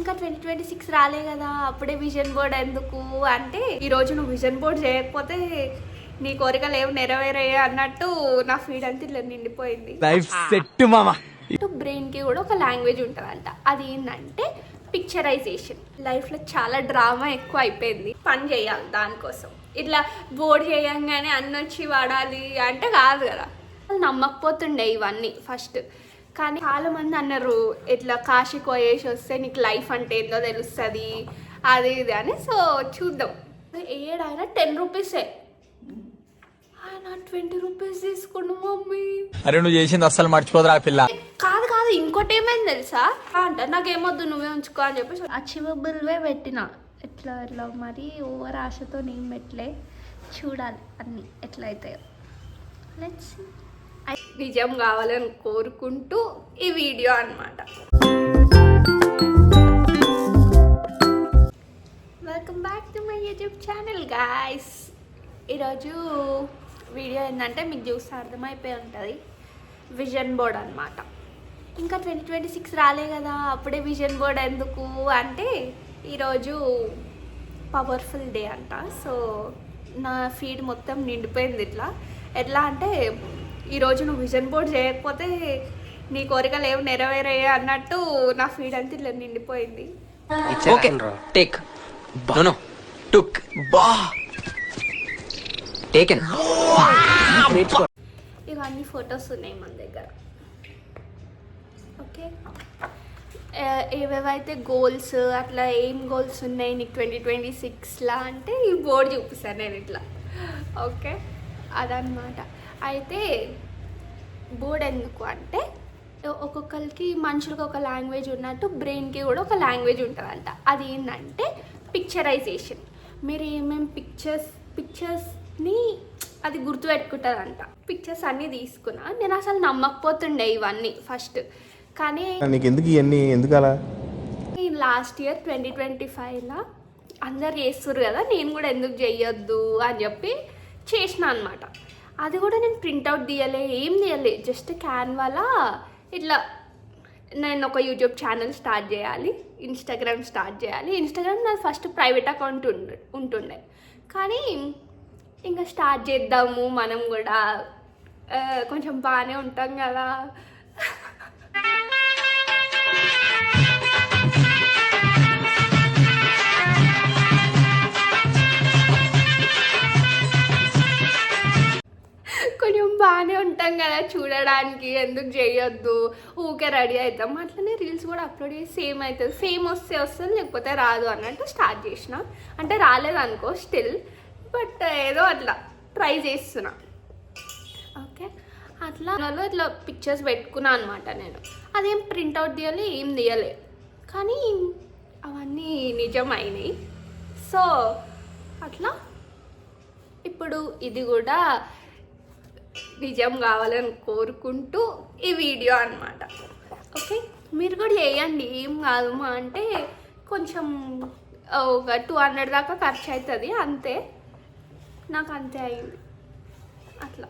ఇంకా 2026 రాలే కదా, అప్పుడే విజన్ బోర్డ్ ఎందుకు అంటే, ఈరోజు నువ్వు విజన్ బోర్డ్ చేయకపోతే నీ కోరికలు ఏమి నెరవేరాయి అన్నట్టు నా ఫీడ్ అంతా ఇట్లా నిండిపోయింది. లైఫ్ సెట్ మామా. బ్రెయిన్కి కూడా ఒక లాంగ్వేజ్ ఉంటుందంట, అది ఏంటంటే పిక్చరైజేషన్. లైఫ్లో చాలా డ్రామా ఎక్కువ అయిపోయింది, పని చేయాలి దానికోసం. ఇట్లా బోర్డ్ చేయంగానే అన్ని వచ్చి వాడాలి అంటే కాదు కదా. నమ్మకపోతుండే ఇవన్నీ ఫస్ట్, కానీ చాలామంది అన్నారు ఇట్లా కాశీకి పోయేసి వస్తే నీకు లైఫ్ అంటే ఏందో తెలుస్తుంది అది ఇది అని. సో చూద్దాం. ఏడైనా 10 రూపీసే, ఆయన 20 రూపీస్ తీసుకుండు మమ్మీ. అరే నువ్వు చేసింది అస్సలు మర్చిపోదురా పిల్ల. కాదు కాదు, ఇంకోటి ఏమైంది తెలుసా అంటే, నాకేమొద్దు నువ్వే ఉంచుకో అని చెప్పేసి అచీవబుల్వే పెట్టిన. ఎట్లా ఎట్లా మరి ఓవర్ ఆశతో నేను పెట్టలే, చూడాలి అన్నీ ఎట్లా అవుతాయో. లెట్స్ నిజం కావాలని కోరుకుంటూ ఈ వీడియో అన్నమాట. Welcome back to my YouTube channel guys. ఈరోజు వీడియో ఏంటంటే మీకు చూస్తే అర్థమైపోయి ఉంటుంది, విజన్ బోర్డ్ అనమాట. ఇంకా 2026 రాలే కదా, అప్పుడే విజన్ బోర్డ్ ఎందుకు అంటే, ఈరోజు పవర్ఫుల్ డే అంట. సో నా ఫీడ్ మొత్తం నిండిపోయింది ఇట్లా. ఎట్లా అంటే, ఈరోజు నువ్వు విజన్ బోర్డ్ చేయకపోతే నీ కోరికలు ఏమి నెరవేరాయి అన్నట్టు నా ఫీడ్ అంతా ఇట్లా నిండిపోయింది. టేక్ నో టుక్ బా టేకెన్. ఇవన్నీ ఫొటోస్ ఉన్నాయి మన దగ్గర. ఓకే, ఏవేవైతే గోల్స్ అట్లా ఏం గోల్స్ ఉన్నాయి నీకు 2026లా అంటే ఈ బోర్డు చూపిస్తాను నేను ఇట్లా. ఓకే, అదనమాట. అయితే బోర్డ్ ఎందుకు అంటే, ఒక్కొక్కరికి మనుషులకు ఒక లాంగ్వేజ్ ఉన్నట్టు బ్రెయిన్కి కూడా ఒక లాంగ్వేజ్ ఉంటుందంట, అది ఏంటంటే పిక్చరైజేషన్. మీరు ఏమేమి పిక్చర్స్ని అది గుర్తుపెట్టుకుంటుందంట. పిక్చర్స్ అన్నీ తీసుకున్నా, నేను అసలు నమ్మకపోతుండే ఇవన్నీ ఫస్ట్, కానీ నీకు ఎందుకు ఇవన్నీ ఎందుకు అలా. లాస్ట్ ఇయర్ 2025లో అందరు చేస్తున్నారు కదా, నేను కూడా ఎందుకు చెయ్యొద్దు అని చెప్పి చేసిన అనమాట. అది కూడా నేను ప్రింట్అవుట్ తీయలే, ఏం తీయలే, జస్ట్ క్యాన్వాలా ఇట్లా నేను ఒక యూట్యూబ్ ఛానల్ స్టార్ట్ చేయాలి, ఇన్స్టాగ్రామ్ స్టార్ట్ చేయాలి. ఇన్స్టాగ్రామ్ నాది ఫస్ట్ ప్రైవేట్ అకౌంట్ ఉంటుండే, కానీ ఇంకా స్టార్ట్ చేద్దాము మనం కూడా, కొంచెం బాగానే ఉంటాం కదా. కొంచెం బాగానే ఉంటాం కదా చూడడానికి, ఎందుకు చేయొద్దు, ఊకే రెడీ అవుతాం. అట్లనే రీల్స్ కూడా అప్లోడ్ చేసి సేమ్ అవుతుంది, ఫేమ్ వస్తే వస్తుంది లేకపోతే రాదు అన్నట్టు స్టార్ట్ చేసిన. అంటే రాలేదనుకో స్టిల్, బట్ ఏదో అట్లా ట్రై చేస్తున్నా. ఓకే, అట్లా ఇట్లా పిక్చర్స్ పెట్టుకున్నా అనమాట నేను. అదేం ప్రింట్అవుట్ తీయాలి ఏం తీయలే, కానీ అవన్నీ నిజమైనాయి. సో అట్లా ఇప్పుడు ఇది కూడా నిజం కావాలని కోరుకుంటూ ఈ వీడియో అన్నమాట. ఓకే, మీరు కూడా చేయండి, ఏం కాదు మా అంటే కొంచెం ఒక 200 దాకా ఖర్చు అవుతుంది అంతే, నాకు అంతే అయింది అట్లా.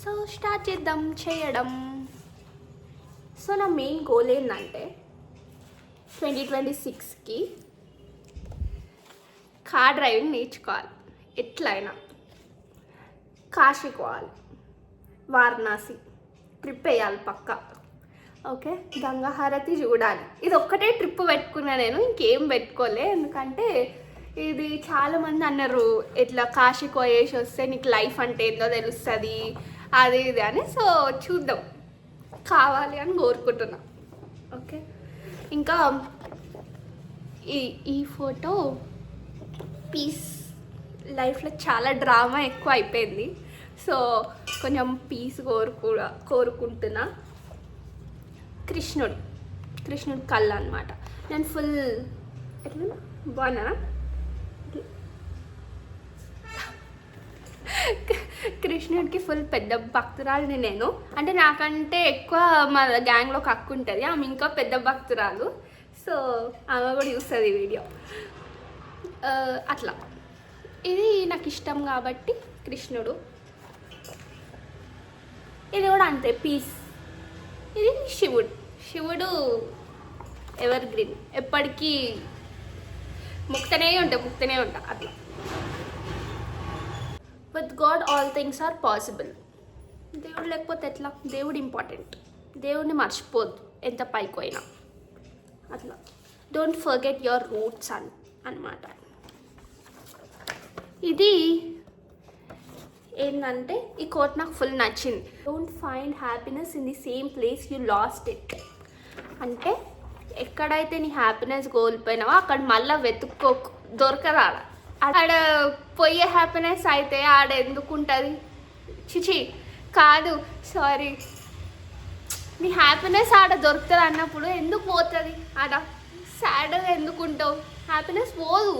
సో స్టార్ట్ చేద్దాం చేయడం. సో నా మెయిన్ గోల్ ఏంటంటే 2026కి కార్ డ్రైవింగ్ నేర్చుకోవాలి, ఎట్లయినా కాశీకి పోవాలి, వారణాసి ట్రిప్ వేయాలి పక్క. ఓకే, గంగా హారతి చూడాలి. ఇది ఒక్కటే ట్రిప్ పెట్టుకున్నా నేను, ఇంకేం పెట్టుకోలే. ఎందుకంటే ఇది చాలామంది అన్నారు ఇట్లా కాశీకి పోయేసి వస్తే నీకు లైఫ్ అంటే ఏందో తెలుస్తుంది అది ఇది అని. సో చూద్దాం, కావాలి అని కోరుకుంటున్నా. ఓకే, ఇంకా ఈ ఫోటో పీస్. లైఫ్లో చాలా డ్రామా ఎక్కువ అయిపోయింది, సో కొంచెం పీస్ కోరుకుంటున్నా. కృష్ణుడు కళ్ళు అనమాట. నేను ఫుల్ ఎట్లా బాగున్నా, కృష్ణుడికి ఫుల్ పెద్ద భక్తురాలని నేను. అంటే నాకంటే ఎక్కువ మా గ్యాంగ్లో ఒక అక్క ఉంటుంది, ఆమె ఇంకా పెద్ద భక్తురాలు. సో ఆమె కూడా చూస్తుంది ఈ వీడియో. అట్లా ఇది నాకు ఇష్టం కాబట్టి కృష్ణుడు. ఇది కూడా అంతే పీస్. ఇది శివుడు ఎవర్ గ్రీన్, ఎప్పటికీ ముక్తనే ఉంటా అట్లా. With God all things are possible. దేవుడు లేకపోతే ఎట్లా? దేవుడు ఇంపార్టెంట్. దేవుడిని మర్చిపోద్దు ఎంత పైకి పోయినా అట్లా. డోంట్ ఫర్గెట్ యువర్ రూట్స్ అన్నమాట. ఇది ఏంటంటే ఈ కోట్ నాకు ఫుల్ నచ్చింది. Don't find happiness in the same place you lost it. అంటే ఎక్కడైతే నీ హ్యాపీనెస్ కోల్పోయినావో అక్కడ మళ్ళీ దొరకదా. ఆడ పోయే హ్యాపీనెస్ అయితే ఆడ ఎందుకు ఉంటుంది? చిచి కాదు, సారీ. నీ హ్యాపీనెస్ ఆడ దొరుకుతుంది అన్నప్పుడు ఎందుకు పోతుంది? ఆడ సాడ్గా ఎందుకు ఉంటావు? హ్యాపీనెస్ పోదు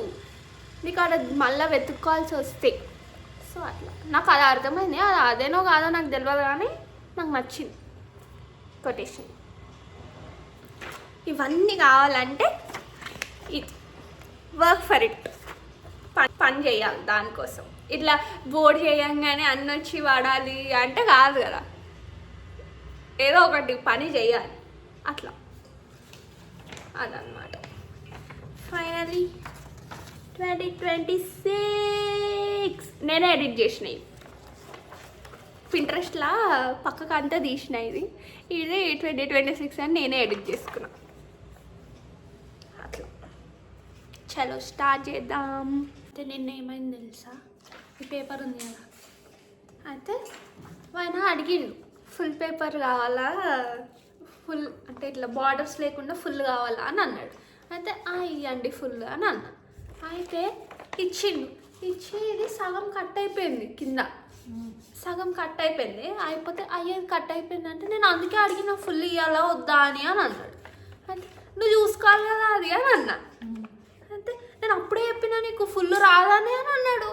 నీకు ఆడ మళ్ళీ వెతుక్కోవాల్సి వస్తే. సో అట్లా నాకు అది అర్థమైంది. అది అదేనో కాదో నాకు తెలియదు, కానీ నాకు నచ్చింది కొటేషన్. ఇవన్నీ కావాలంటే వర్క్ ఫర్ ఇట్, పని చేయాలి దానికోసం. ఇట్లా బోర్డు చేయంగానే అన్నీ వచ్చి వాడాలి అంటే కాదు కదా, ఏదో ఒకటి పని చేయాలి అట్లా. అదన్నమాట. ఫైనలీ 2026 నేనే ఎడిట్ చేసిన. పింట్రెస్ట్లా పక్కకు అంతా తీసిన. ఇది 2026 అని నేనే ఎడిట్ చేసుకున్నా. అట్లా చలో స్టార్ట్ చేద్దాం. అయితే నిన్న ఏమైంది తెలుసా? ఈ పేపర్ ఉంది కదా, అయితే ఆయన అడిగిండు ఫుల్ పేపర్ కావాలా, ఫుల్ అంటే ఇట్లా బార్డర్స్ లేకుండా ఫుల్ కావాలా అని అన్నాడు. అయితే ఇవ్వండి ఫుల్ అని అన్నా. అయితే ఇచ్చిండు. ఇచ్చి ఇది సగం కట్ అయిపోయింది, కింద సగం కట్ అయిపోయింది. అయిపోతే అయ్యేది కట్ అయిపోయింది అంటే నేను అందుకే అడిగిన ఫుల్ ఇవ్వాలా వద్దా అని అన్నాడు. అంటే నువ్వు చూసుకోవాలి కదా అది అని అన్నా. అంటే నేను అప్పుడే చెప్పినా నీకు ఫుల్ రాదని అని అన్నాడు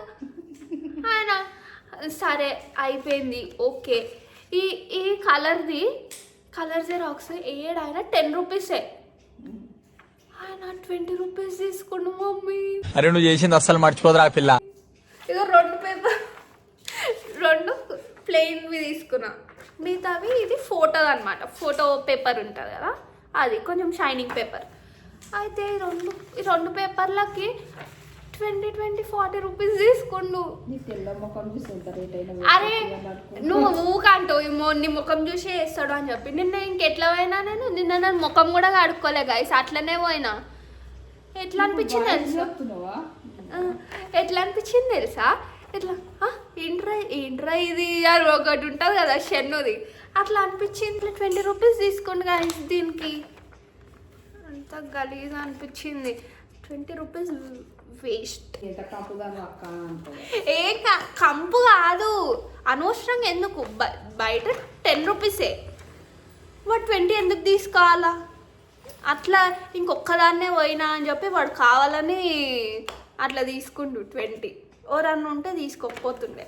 ఆయన. సరే అయిపోయింది ఓకే. ఈ కలర్ జిరాక్స్ ఏడాయన 10 రూపీసే, ఆయన 20 రూపీస్ తీసుకుండు. మమ్మీ అరే నువ్వు చేసింది అస్సలు మర్చిపోదురా పిల్ల. ఇదో 2 ప్లెయిన్వి తీసుకున్నా, మిగతావి ఇది ఫోటో అనమాట. ఫోటో పేపర్ ఉంటుంది కదా, అది కొంచెం షైనింగ్ పేపర్. అయితే ఈ రెండు పేపర్లకి 20-40 రూపీస్ తీసుకుండు. అరే నువ్వు ఊకంటావు నీ ముఖం చూసి వేస్తాడు అని చెప్పి. నిన్న ఇంకెట్లా పోయినా నిన్న నన్ను ముఖం కూడా కడుక్కోలే గైస్, అట్లనే పోయినా. ఎట్లా అనిపించింది తెలుసా? ఇట్లా ఏంట్రా ఇది అని ఒకటి ఉంటుంది కదా షెన్నుది, అట్లా అనిపించింది. 20 రూపీస్ తీసుకోండి గైస్, దీనికి అంత గలీజ్ అనిపించింది. 20 రూపీస్ వేస్ట్. కంపు కాదు, అనవసరంగా ఎందుకు, బయట 10 రూపీసే, వాడు 20 ఎందుకు తీసుకోవాలా? అట్లా ఇంకొక్కదాన్నే పోయినా అని చెప్పి వాడు కావాలని అట్లా తీసుకుండు 20. ఎవరన్నా ఉంటే తీసుకోకపోతుండే.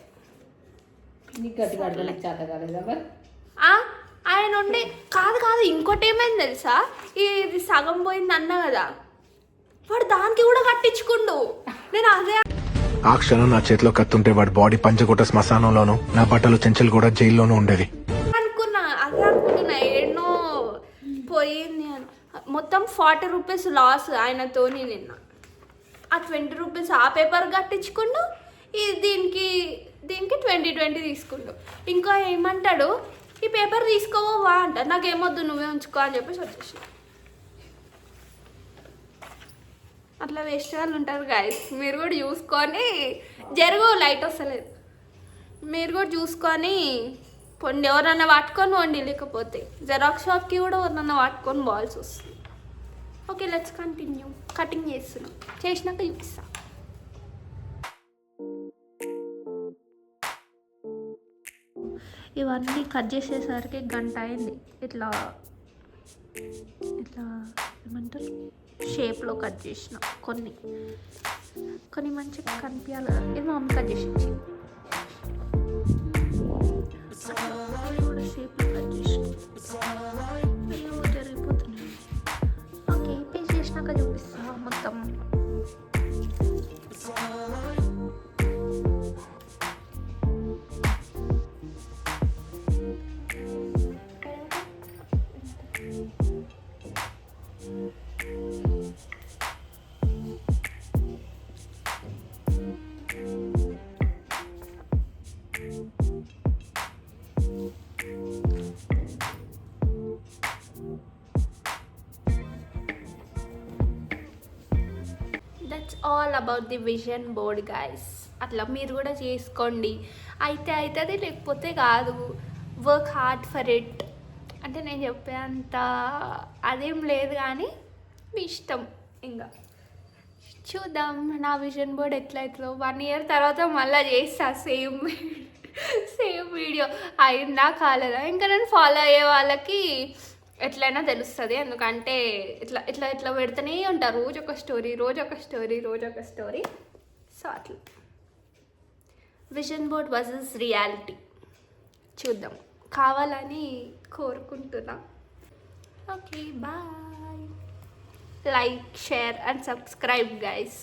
ఆయన ఉండి కాదు ఇంకోటి ఏమైంది తెలుసా? ఇది సగం పోయింది అన్నా కదా, వాడు దానికి కూడా కట్టించుకుండు. నేను అదే ఆ క్షణం నా చేతిలో కత్తుంటే వాడి బాడీ పంచకోట శ్మశానంలోను, నా బట్టలు చెంచలు కూడా జైల్లోనూ ఉండేవి అనుకున్నా. ఎన్నో పోయింది అని. మొత్తం 40 రూపీస్ లాస్ ఆయనతోని నిన్న. ఆ 20 రూపీస్ ఆ పేపర్ కట్టించుకుండు, దీనికి 20 తీసుకుండు. ఇంకా ఏమంటాడు, ఈ పేపర్ తీసుకోవా అంట. నాకేమొద్దు నువ్వే ఉంచుకో అని చెప్పేసి వచ్చేసి. అట్లా వేస్ట్ వాళ్ళు ఉంటారు గాయస్. మీరు కూడా చూసుకొని లైట్ వస్తలేదు, మీరు కూడా చూసుకొని పొండి. ఎవరన్నా పట్టుకొని వండి, లేకపోతే జెరాక్స్ షాప్కి కూడా ఎవరన్నా పట్టుకొని పోవాల్సి వస్తుంది. Okay let's continue. కటింగ్ చేస్తున్నాం, చేసినాక చూపిస్తా. ఇవన్నీ కట్ చేసేసరికి గంట అయింది. ఇట్లా ఏమంటారు, షేప్లో కట్ చేసిన. కొన్ని మంచిగా కనిపించాలి కదా, ఇది మా అమ్మ కట్ చేసింది. షేప్లో కట్ చేసిన జరిగిపోతున్నాయి. ఓకే పేజ్ చేసినాక చూపిస్తా మొత్తం. That's all about the vision board guys. అట్లా మీరు కూడా చేసుకోండి. అయితే అవుతుంది, లేకపోతే కాదు. Work hard for it. అంటే నేను చెప్పే అంత అదేం లేదు, కానీ మీ ఇష్టం. ఇంకా చూద్దాం నా విజన్ బోర్డ్ ఎట్లయితుందో. 1 year తర్వాత మళ్ళీ చేస్తా సేమ్ వీడియో. అయిందా కాలేదా ఇంకా నన్ను ఫాలో అయ్యే వాళ్ళకి ఎట్లయినా తెలుస్తుంది. ఎందుకంటే ఇట్లా ఇట్లా ఇట్లా పెడుతూనే ఉంటారు, రోజు ఒక స్టోరీ. సో అట్లా విజన్ బోర్డ్ వర్సెస్ రియాలిటీ చూద్దాం, కావాలని కోరుకుంటున్నా. Okay bye. Like, share and subscribe guys.